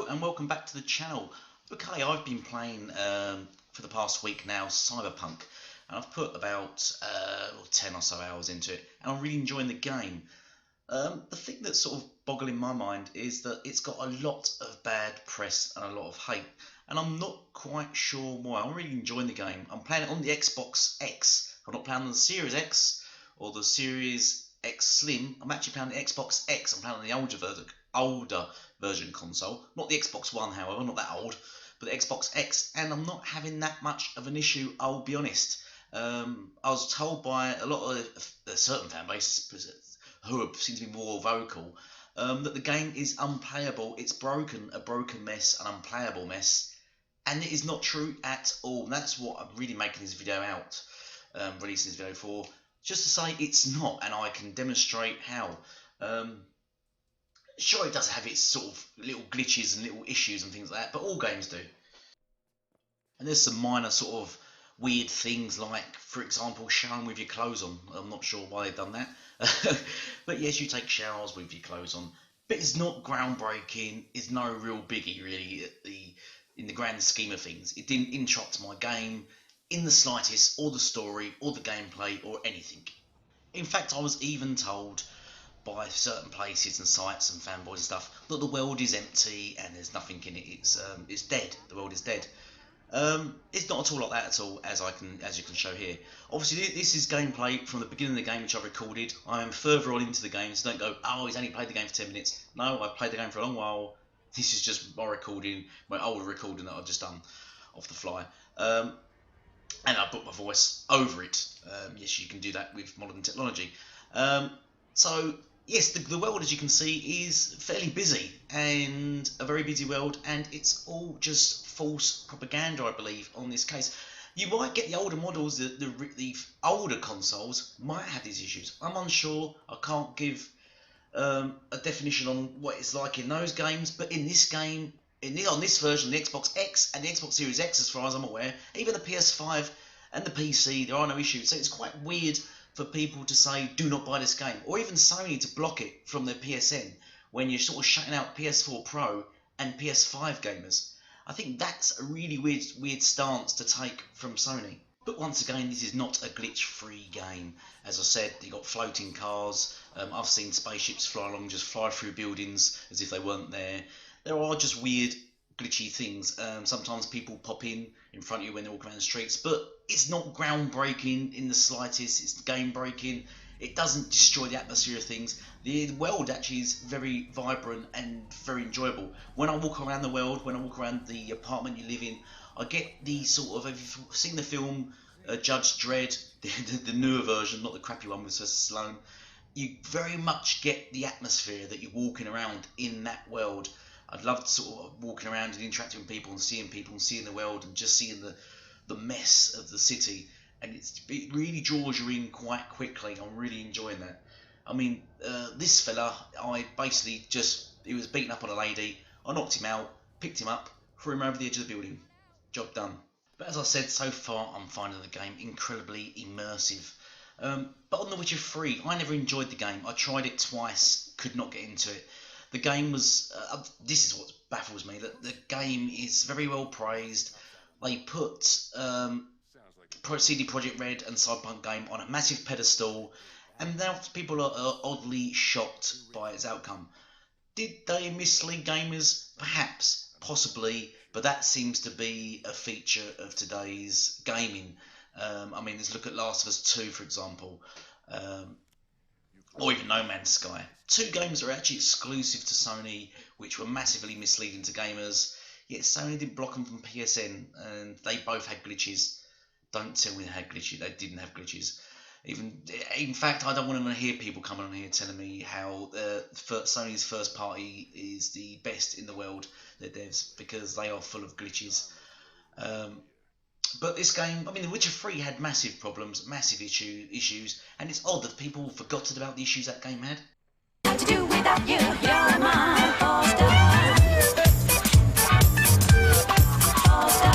Hello and welcome back to the channel. Okay, I've been playing for the past week now Cyberpunk, and I've put about 10 or so hours into it, and I'm really enjoying the game. The thing that's sort of boggling my mind is that it's got a lot of bad press and a lot of hate, and I'm not quite sure why. I'm really enjoying the game. I'm playing it on the Xbox X. I'm not playing on the Series X or the Series X Slim. I'm actually playing the Xbox X. I'm playing on the older version console, not the Xbox One, however, not that old, but the Xbox X, and I'm not having that much of an issue, I'll be honest. I was told by a lot of certain fan bases who seem to be more vocal that the game is unplayable. It's broken, a broken mess, an unplayable mess, and it is not true at all. And that's what I'm really making this video out, releasing this video for, just to say it's not, and I can demonstrate how. Sure, it does have its sort of little glitches and little issues and things like that, but all games do. And there's some minor sort of weird things like, for example, showering with your clothes on. I'm not sure why they've done that. But yes, you take showers with your clothes on. But it's not groundbreaking. It's no real biggie, really, in the grand scheme of things. It didn't interrupt my game in the slightest, or the story, or the gameplay, or anything. In fact, I was even told by certain places and sites and fanboys and stuff that the world is empty and there's nothing in it. It's dead. The world is dead. It's not at all like that at all, as you can show here. Obviously, this is gameplay from the beginning of the game, which I've recorded. I am further on into the game, so don't go, oh, he's only played the game for 10 minutes. No, I've played the game for a long while. This is just my recording, my older recording that I've just done off the fly. And I put my voice over it. Yes, you can do that with modern technology. So yes, the world, as you can see, is fairly busy, and a very busy world, and it's all just false propaganda, I believe, on this case. You might get the older models, the older consoles might have these issues. I'm unsure. I can't give a definition on what it's like in those games, but in this game, on this version, the Xbox X and the Xbox Series X, as far as I'm aware, even the PS5 and the PC, there are no issues. So it's quite weird for people to say, do not buy this game, or even Sony to block it from their PSN when you're sort of shutting out PS4 Pro and PS5 gamers. I think that's a really weird stance to take from Sony. But once again, this is not a glitch-free game. As I said, you got floating cars. I've seen spaceships fly along, just fly through buildings as if they weren't there. There are just weird, glitchy things. Sometimes people pop in front of you when they're walking around the streets, but it's not groundbreaking in the slightest. It's game breaking. It doesn't destroy the atmosphere of things. The world actually is very vibrant and very enjoyable. When I walk around the world, when I walk around the apartment you live in, I get the sort of, have you seen the film Judge Dredd, the newer version, not the crappy one with Sylvester Stallone? You very much get the atmosphere that you're walking around in that world. I'd love to sort of walking around and interacting with people and seeing the world and just seeing the mess of the city, and it really draws you in quite quickly. I'm really enjoying that. I mean, this fella, he was beating up on a lady. I knocked him out, picked him up, threw him over the edge of the building. Job done. But as I said, so far I'm finding the game incredibly immersive. But on The Witcher 3, I never enjoyed the game. I tried it twice, could not get into it. The game was, this is what baffles me, that the game is very well praised. They put CD Projekt Red and Cyberpunk game on a massive pedestal, and now people are oddly shocked by its outcome. Did they mislead gamers? Perhaps, possibly, but that seems to be a feature of today's gaming. I mean, let's look at Last of Us 2, for example. Or even No Man's Sky. Two games that are actually exclusive to Sony, which were massively misleading to gamers, yet Sony did block them from PSN, and they both had glitches. Don't tell me they had glitches. They didn't have glitches. In fact, I don't want to hear people coming on here telling me how Sony's first party is the best in the world, their devs, because they are full of glitches. But this game, I mean, The Witcher 3 had massive problems, massive issues, and it's odd that people forgotten about the issues that game had. What to do without you? You're my all-star. All-star.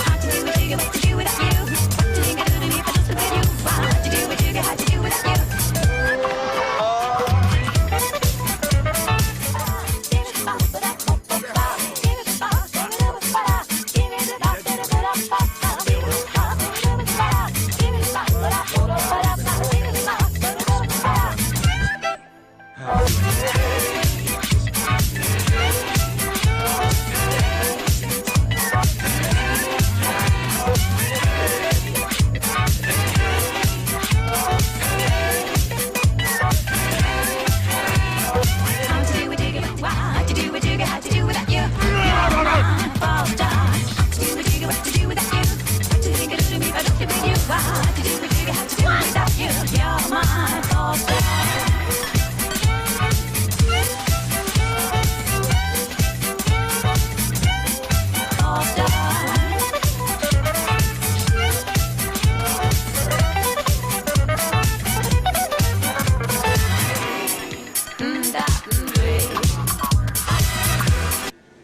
How to do it, what to do without you? What do you think I do to me if I just look at you? What to do, how to do without you?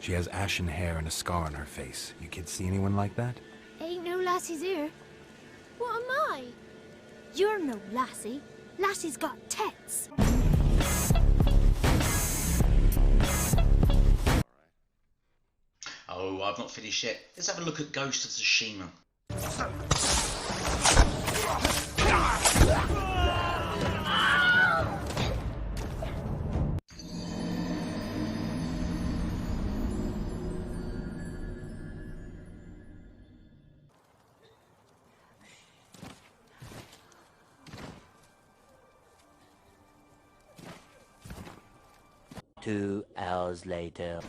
She has ashen hair and a scar on her face. You kids see anyone like that? Ain't no lassies here. What am I? You're no lassie. Lassie's got tits. Oh, I've not finished yet. Let's have a look at Ghost of Tsushima. Two hours later.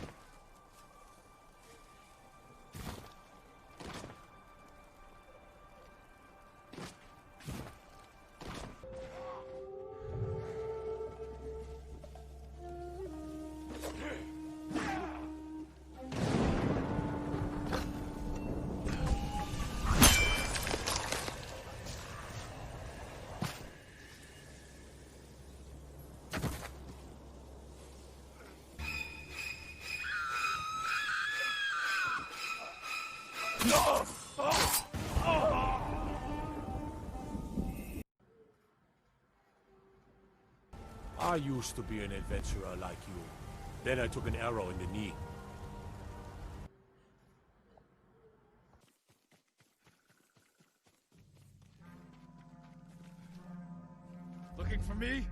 I used to be an adventurer like you. Then I took an arrow in the knee. Looking for me?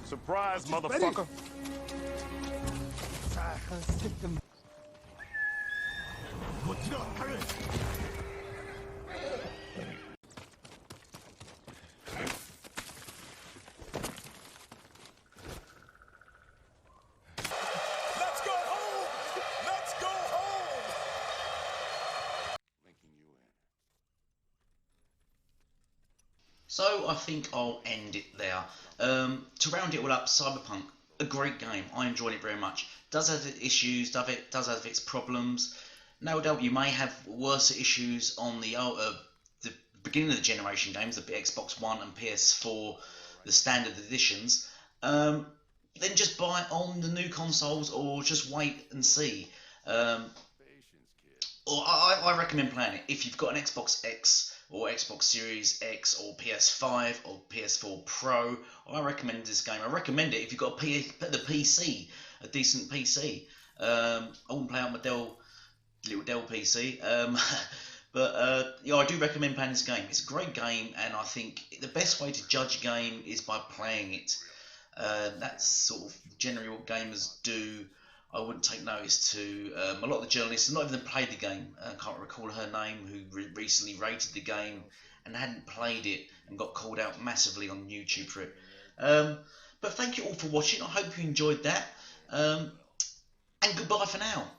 Surprise, motherfucker! Let's go home! Let's go home! So I think I'll end it there. To round it all up, Cyberpunk, a great game. I enjoyed it very much. Does have its issues, does have its problems. No doubt you may have worse issues on the beginning of the generation games, the Xbox One and PS4, the standard editions. Then just buy it on the new consoles or just wait and see. Or I recommend playing it if you've got an Xbox X or Xbox Series X or PS5 or PS4 Pro. I recommend this game. I recommend it if you've got the PC, a decent PC. I wouldn't play it on my little Dell PC. But yeah, I do recommend playing this game. It's a great game, and I think the best way to judge a game is by playing it. That's sort of generally what gamers do. I wouldn't take notice to a lot of the journalists, not even played the game. I can't recall her name, who recently rated the game and hadn't played it and got called out massively on YouTube for it. But thank you all for watching. I hope you enjoyed that. And goodbye for now.